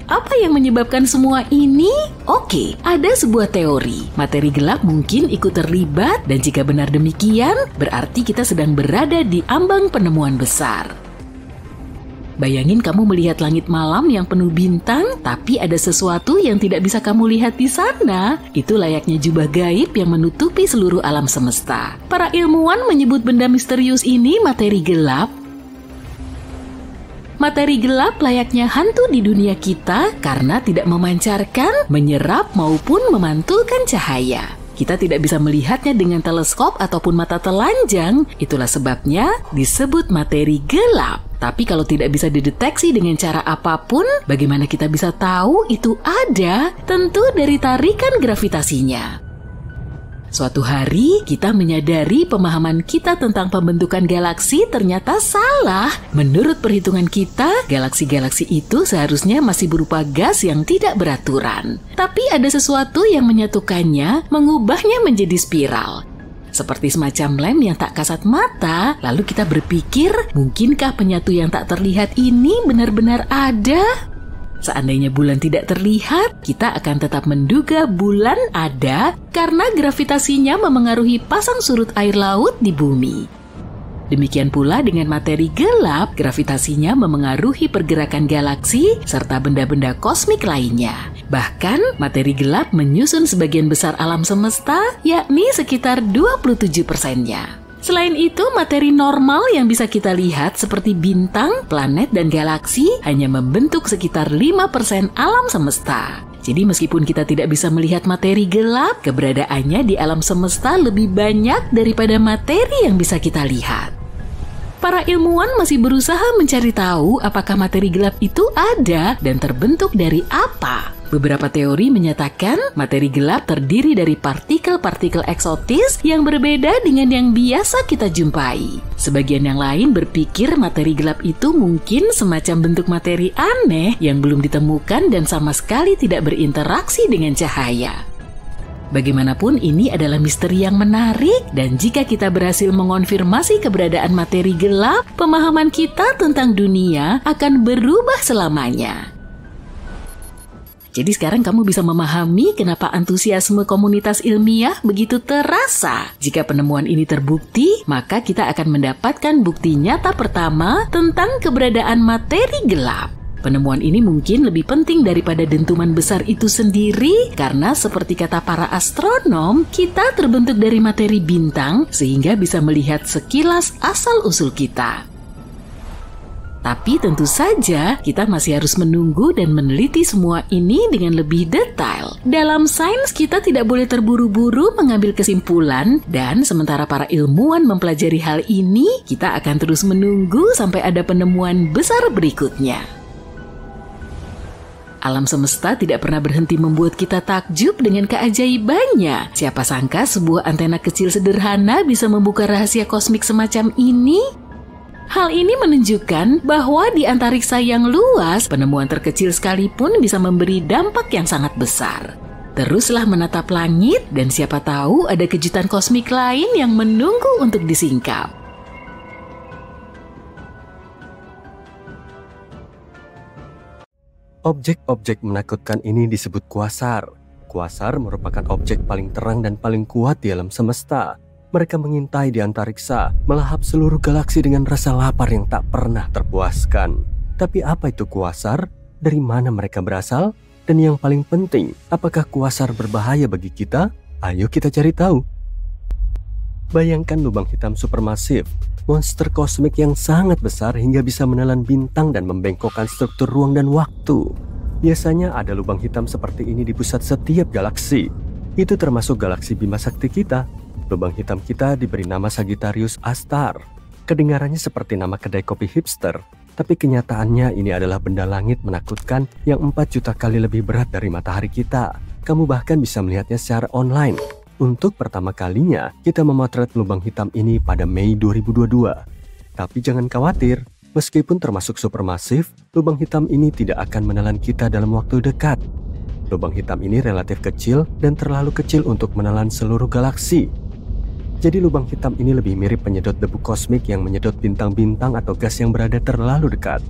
Apa yang menyebabkan semua ini? Oke, ada sebuah teori. Materi gelap mungkin ikut terlibat dan jika benar demikian, berarti kita sedang berada di ambang penemuan besar. Bayangin kamu melihat langit malam yang penuh bintang, tapi ada sesuatu yang tidak bisa kamu lihat di sana. Itu layaknya jubah gaib yang menutupi seluruh alam semesta. Para ilmuwan menyebut benda misterius ini materi gelap. Materi gelap layaknya hantu di dunia kita karena tidak memancarkan, menyerap maupun memantulkan cahaya. Kita tidak bisa melihatnya dengan teleskop ataupun mata telanjang, itulah sebabnya disebut materi gelap. Tapi kalau tidak bisa dideteksi dengan cara apapun, bagaimana kita bisa tahu itu ada? Tentu dari tarikan gravitasinya. Suatu hari, kita menyadari pemahaman kita tentang pembentukan galaksi ternyata salah. Menurut perhitungan kita, galaksi-galaksi itu seharusnya masih berupa gas yang tidak beraturan. Tapi ada sesuatu yang menyatukannya, mengubahnya menjadi spiral. Seperti semacam lem yang tak kasat mata, lalu kita berpikir, mungkinkah penyatu yang tak terlihat ini benar-benar ada? Seandainya bulan tidak terlihat, kita akan tetap menduga bulan ada karena gravitasinya memengaruhi pasang surut air laut di bumi. Demikian pula dengan materi gelap, gravitasinya memengaruhi pergerakan galaksi serta benda-benda kosmik lainnya. Bahkan, materi gelap menyusun sebagian besar alam semesta, yakni sekitar 27%-nya. Selain itu, materi normal yang bisa kita lihat seperti bintang, planet, dan galaksi hanya membentuk sekitar 5% alam semesta. Jadi meskipun kita tidak bisa melihat materi gelap, keberadaannya di alam semesta lebih banyak daripada materi yang bisa kita lihat. Para ilmuwan masih berusaha mencari tahu apakah materi gelap itu ada dan terbentuk dari apa. Beberapa teori menyatakan materi gelap terdiri dari partikel-partikel eksotis yang berbeda dengan yang biasa kita jumpai. Sebagian yang lain berpikir materi gelap itu mungkin semacam bentuk materi aneh yang belum ditemukan dan sama sekali tidak berinteraksi dengan cahaya. Bagaimanapun ini adalah misteri yang menarik dan jika kita berhasil mengonfirmasi keberadaan materi gelap, pemahaman kita tentang dunia akan berubah selamanya. Jadi sekarang kamu bisa memahami kenapa antusiasme komunitas ilmiah begitu terasa. Jika penemuan ini terbukti, maka kita akan mendapatkan bukti nyata pertama tentang keberadaan materi gelap. Penemuan ini mungkin lebih penting daripada dentuman besar itu sendiri karena seperti kata para astronom, kita terbentuk dari materi bintang sehingga bisa melihat sekilas asal-usul kita. Tapi tentu saja kita masih harus menunggu dan meneliti semua ini dengan lebih detail. Dalam sains kita tidak boleh terburu-buru mengambil kesimpulan dan sementara para ilmuwan mempelajari hal ini, kita akan terus menunggu sampai ada penemuan besar berikutnya. Alam semesta tidak pernah berhenti membuat kita takjub dengan keajaibannya. Siapa sangka sebuah antena kecil sederhana bisa membuka rahasia kosmik semacam ini? Hal ini menunjukkan bahwa di antariksa yang luas, penemuan terkecil sekalipun bisa memberi dampak yang sangat besar. Teruslah menatap langit dan siapa tahu ada kejutan kosmik lain yang menunggu untuk disingkap. Objek-objek menakutkan ini disebut kuasar. Kuasar merupakan objek paling terang dan paling kuat di alam semesta. Mereka mengintai di antariksa, melahap seluruh galaksi dengan rasa lapar yang tak pernah terpuaskan. Tapi apa itu kuasar? Dari mana mereka berasal? Dan yang paling penting, apakah kuasar berbahaya bagi kita? Ayo kita cari tahu. Bayangkan lubang hitam supermasif, monster kosmik yang sangat besar hingga bisa menelan bintang dan membengkokkan struktur ruang dan waktu. Biasanya ada lubang hitam seperti ini di pusat setiap galaksi. Itu termasuk galaksi Bima Sakti kita. Lubang hitam kita diberi nama Sagittarius A*. Kedengarannya seperti nama kedai kopi hipster, tapi kenyataannya ini adalah benda langit menakutkan yang 4 juta kali lebih berat dari matahari kita. Kamu bahkan bisa melihatnya secara online. Untuk pertama kalinya, kita memotret lubang hitam ini pada Mei 2022. Tapi jangan khawatir, meskipun termasuk supermasif, lubang hitam ini tidak akan menelan kita dalam waktu dekat. Lubang hitam ini relatif kecil dan terlalu kecil untuk menelan seluruh galaksi. Jadi lubang hitam ini lebih mirip penyedot debu kosmik yang menyedot bintang-bintang atau gas yang berada terlalu dekat.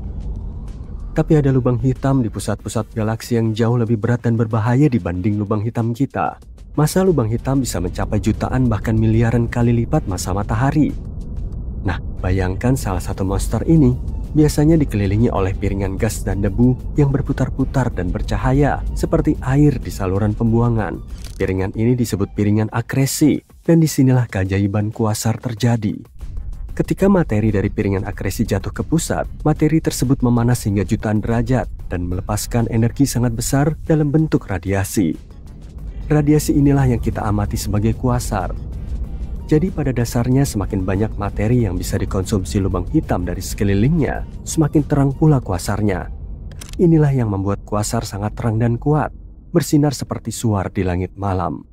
Tapi ada lubang hitam di pusat-pusat galaksi yang jauh lebih berat dan berbahaya dibanding lubang hitam kita. Massa lubang hitam bisa mencapai jutaan bahkan miliaran kali lipat massa matahari. Nah, bayangkan salah satu monster ini biasanya dikelilingi oleh piringan gas dan debu yang berputar-putar dan bercahaya seperti air di saluran pembuangan. Piringan ini disebut piringan akresi, dan disinilah keajaiban kuasar terjadi. Ketika materi dari piringan akresi jatuh ke pusat, materi tersebut memanas hingga jutaan derajat dan melepaskan energi sangat besar dalam bentuk radiasi. Radiasi inilah yang kita amati sebagai kuasar. Jadi pada dasarnya semakin banyak materi yang bisa dikonsumsi lubang hitam dari sekelilingnya, semakin terang pula kuasarnya. Inilah yang membuat kuasar sangat terang dan kuat, bersinar seperti suar di langit malam.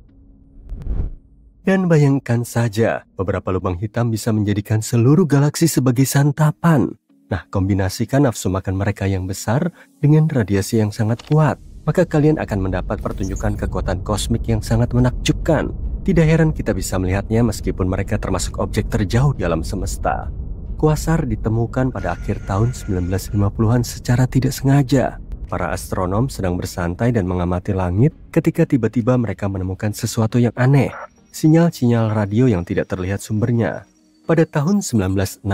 Dan bayangkan saja, beberapa lubang hitam bisa menjadikan seluruh galaksi sebagai santapan. Nah, kombinasikan nafsu makan mereka yang besar dengan radiasi yang sangat kuat, maka kalian akan mendapat pertunjukan kekuatan kosmik yang sangat menakjubkan. Tidak heran kita bisa melihatnya meskipun mereka termasuk objek terjauh di alam semesta. Kuasar ditemukan pada akhir tahun 1950-an secara tidak sengaja. Para astronom sedang bersantai dan mengamati langit ketika tiba-tiba mereka menemukan sesuatu yang aneh. Sinyal-sinyal radio yang tidak terlihat sumbernya. Pada tahun 1960,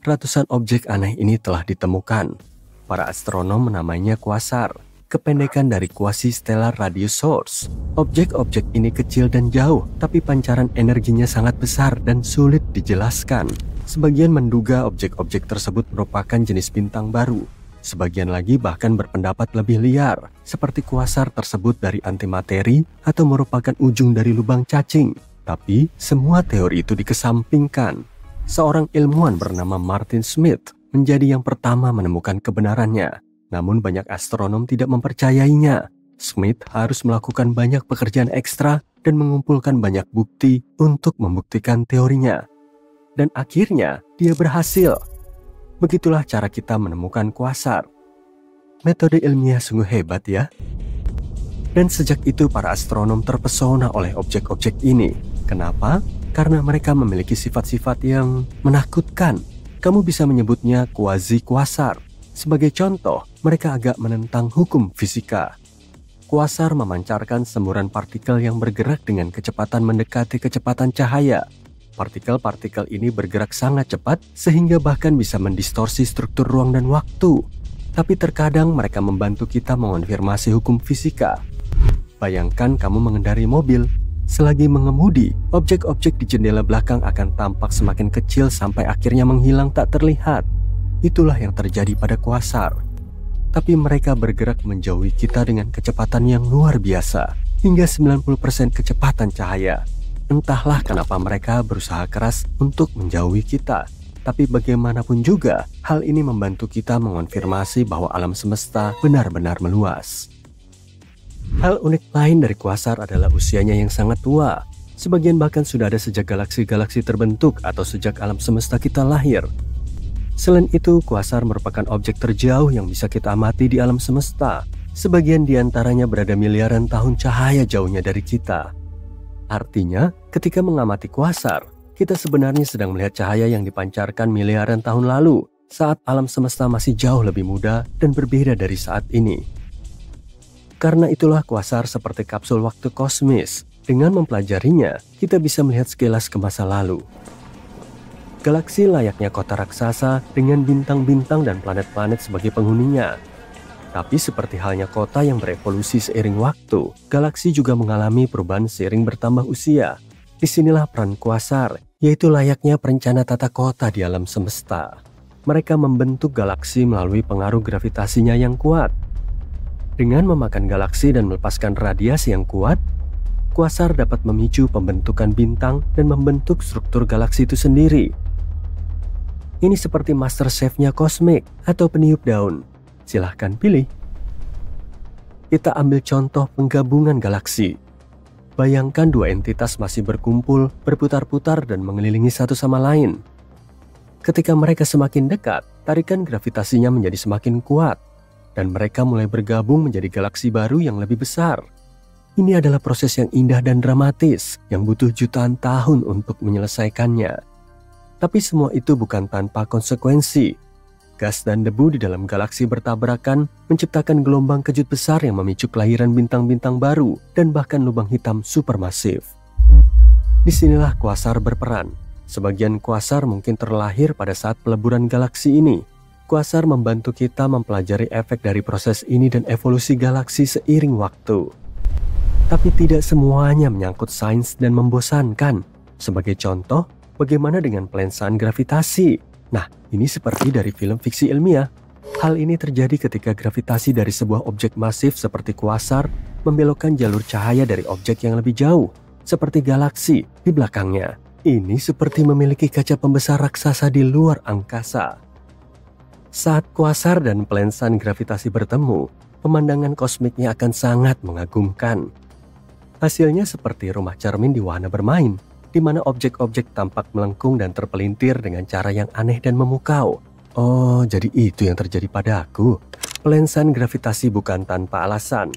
ratusan objek aneh ini telah ditemukan. Para astronom menamainya kuasar, kependekan dari Quasi-Stellar Radio Source. Objek-objek ini kecil dan jauh, tapi pancaran energinya sangat besar dan sulit dijelaskan. Sebagian menduga objek-objek tersebut merupakan jenis bintang baru. Sebagian lagi bahkan berpendapat lebih liar, seperti kuasar tersebut dari antimateri atau merupakan ujung dari lubang cacing. Tapi semua teori itu dikesampingkan. Seorang ilmuwan bernama Martin Smith menjadi yang pertama menemukan kebenarannya. Namun banyak astronom tidak mempercayainya. Smith harus melakukan banyak pekerjaan ekstra dan mengumpulkan banyak bukti untuk membuktikan teorinya. Dan akhirnya dia berhasil. Begitulah cara kita menemukan kuasar. Metode ilmiah sungguh hebat ya. Dan sejak itu para astronom terpesona oleh objek-objek ini. Kenapa? Karena mereka memiliki sifat-sifat yang menakutkan. Kamu bisa menyebutnya quasi-kuasar. Sebagai contoh, mereka agak menentang hukum fisika. Kuasar memancarkan semburan partikel yang bergerak dengan kecepatan mendekati kecepatan cahaya. Partikel-partikel ini bergerak sangat cepat sehingga bahkan bisa mendistorsi struktur ruang dan waktu. Tapi terkadang mereka membantu kita mengonfirmasi hukum fisika. Bayangkan kamu mengendarai mobil. Selagi mengemudi, objek-objek di jendela belakang akan tampak semakin kecil sampai akhirnya menghilang tak terlihat. Itulah yang terjadi pada kuasar. Tapi mereka bergerak menjauhi kita dengan kecepatan yang luar biasa, hingga 90% kecepatan cahaya. Entahlah kenapa mereka berusaha keras untuk menjauhi kita. Tapi bagaimanapun juga, hal ini membantu kita mengonfirmasi bahwa alam semesta benar-benar meluas. Hal unik lain dari kuasar adalah usianya yang sangat tua. Sebagian bahkan sudah ada sejak galaksi-galaksi terbentuk atau sejak alam semesta kita lahir. Selain itu, kuasar merupakan objek terjauh yang bisa kita amati di alam semesta. Sebagian di antaranya berada miliaran tahun cahaya jauhnya dari kita. Artinya, ketika mengamati kuasar, kita sebenarnya sedang melihat cahaya yang dipancarkan miliaran tahun lalu, saat alam semesta masih jauh lebih muda dan berbeda dari saat ini. Karena itulah kuasar seperti kapsul waktu kosmis. Dengan mempelajarinya, kita bisa melihat sekilas ke masa lalu. Galaksi layaknya kota raksasa dengan bintang-bintang dan planet-planet sebagai penghuninya. Tapi seperti halnya kota yang berevolusi seiring waktu, galaksi juga mengalami perubahan seiring bertambah usia. Disinilah peran kuasar, yaitu layaknya perencana tata kota di alam semesta. Mereka membentuk galaksi melalui pengaruh gravitasinya yang kuat. Dengan memakan galaksi dan melepaskan radiasi yang kuat, kuasar dapat memicu pembentukan bintang dan membentuk struktur galaksi itu sendiri. Ini seperti master chef-nya kosmik atau peniup daun. Silahkan pilih. Kita ambil contoh penggabungan galaksi. Bayangkan dua entitas masih berkumpul, berputar-putar dan mengelilingi satu sama lain. Ketika mereka semakin dekat, tarikan gravitasinya menjadi semakin kuat, dan mereka mulai bergabung menjadi galaksi baru yang lebih besar. Ini adalah proses yang indah dan dramatis, yang butuh jutaan tahun untuk menyelesaikannya. Tapi semua itu bukan tanpa konsekuensi. Gas dan debu di dalam galaksi bertabrakan, menciptakan gelombang kejut besar yang memicu kelahiran bintang-bintang baru dan bahkan lubang hitam supermasif. Disinilah kuasar berperan. Sebagian kuasar mungkin terlahir pada saat peleburan galaksi ini. Kuasar membantu kita mempelajari efek dari proses ini dan evolusi galaksi seiring waktu. Tapi tidak semuanya menyangkut sains dan membosankan. Sebagai contoh, bagaimana dengan pelensaan gravitasi? Nah, ini seperti dari film fiksi ilmiah. Hal ini terjadi ketika gravitasi dari sebuah objek masif seperti kuasar membelokkan jalur cahaya dari objek yang lebih jauh, seperti galaksi di belakangnya. Ini seperti memiliki kaca pembesar raksasa di luar angkasa. Saat kuasar dan pelensaan gravitasi bertemu, pemandangan kosmiknya akan sangat mengagumkan. Hasilnya seperti rumah cermin di wahana bermain, di mana objek-objek tampak melengkung dan terpelintir dengan cara yang aneh dan memukau. Oh, jadi itu yang terjadi padaku. Pelensaan gravitasi bukan tanpa alasan.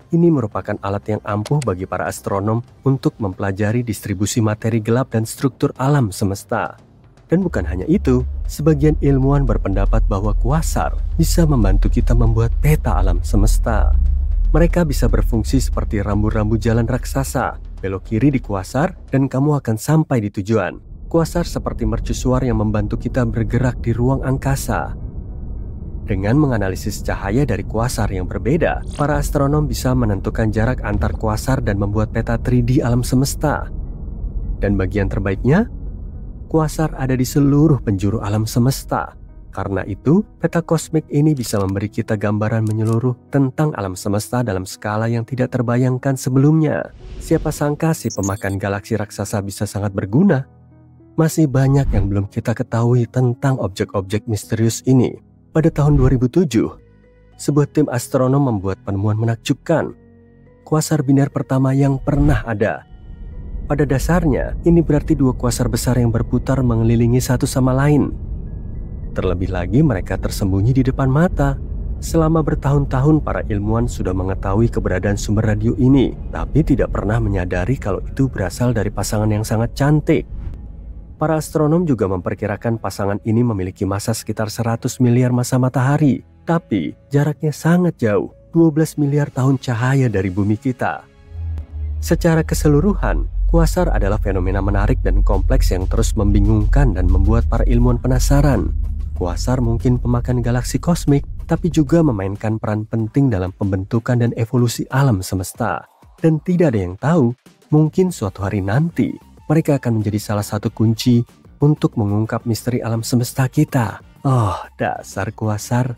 Ini merupakan alat yang ampuh bagi para astronom untuk mempelajari distribusi materi gelap dan struktur alam semesta. Dan bukan hanya itu, sebagian ilmuwan berpendapat bahwa kuasar bisa membantu kita membuat peta alam semesta. Mereka bisa berfungsi seperti rambu-rambu jalan raksasa. Belok kiri di kuasar dan kamu akan sampai di tujuan. Kuasar seperti mercusuar yang membantu kita bergerak di ruang angkasa. Dengan menganalisis cahaya dari kuasar yang berbeda, para astronom bisa menentukan jarak antar kuasar dan membuat peta 3D alam semesta. Dan bagian terbaiknya, kuasar ada di seluruh penjuru alam semesta. Karena itu, peta kosmik ini bisa memberi kita gambaran menyeluruh tentang alam semesta dalam skala yang tidak terbayangkan sebelumnya. Siapa sangka si pemakan galaksi raksasa bisa sangat berguna? Masih banyak yang belum kita ketahui tentang objek-objek misterius ini. Pada tahun 2007, sebuah tim astronom membuat penemuan menakjubkan. Kuasar biner pertama yang pernah ada. Pada dasarnya, ini berarti dua kuasar besar yang berputar mengelilingi satu sama lain. Terlebih lagi mereka tersembunyi di depan mata. Selama bertahun-tahun para ilmuwan sudah mengetahui keberadaan sumber radio ini, tapi tidak pernah menyadari kalau itu berasal dari pasangan yang sangat cantik. Para astronom juga memperkirakan pasangan ini memiliki massa sekitar 100 miliar massa matahari, tapi jaraknya sangat jauh, 12 miliar tahun cahaya dari bumi kita. Secara keseluruhan, kuasar adalah fenomena menarik dan kompleks yang terus membingungkan dan membuat para ilmuwan penasaran. Kuasar mungkin pemakan galaksi kosmik, tapi juga memainkan peran penting dalam pembentukan dan evolusi alam semesta. Dan tidak ada yang tahu, mungkin suatu hari nanti, mereka akan menjadi salah satu kunci untuk mengungkap misteri alam semesta kita. Oh, dasar kuasar.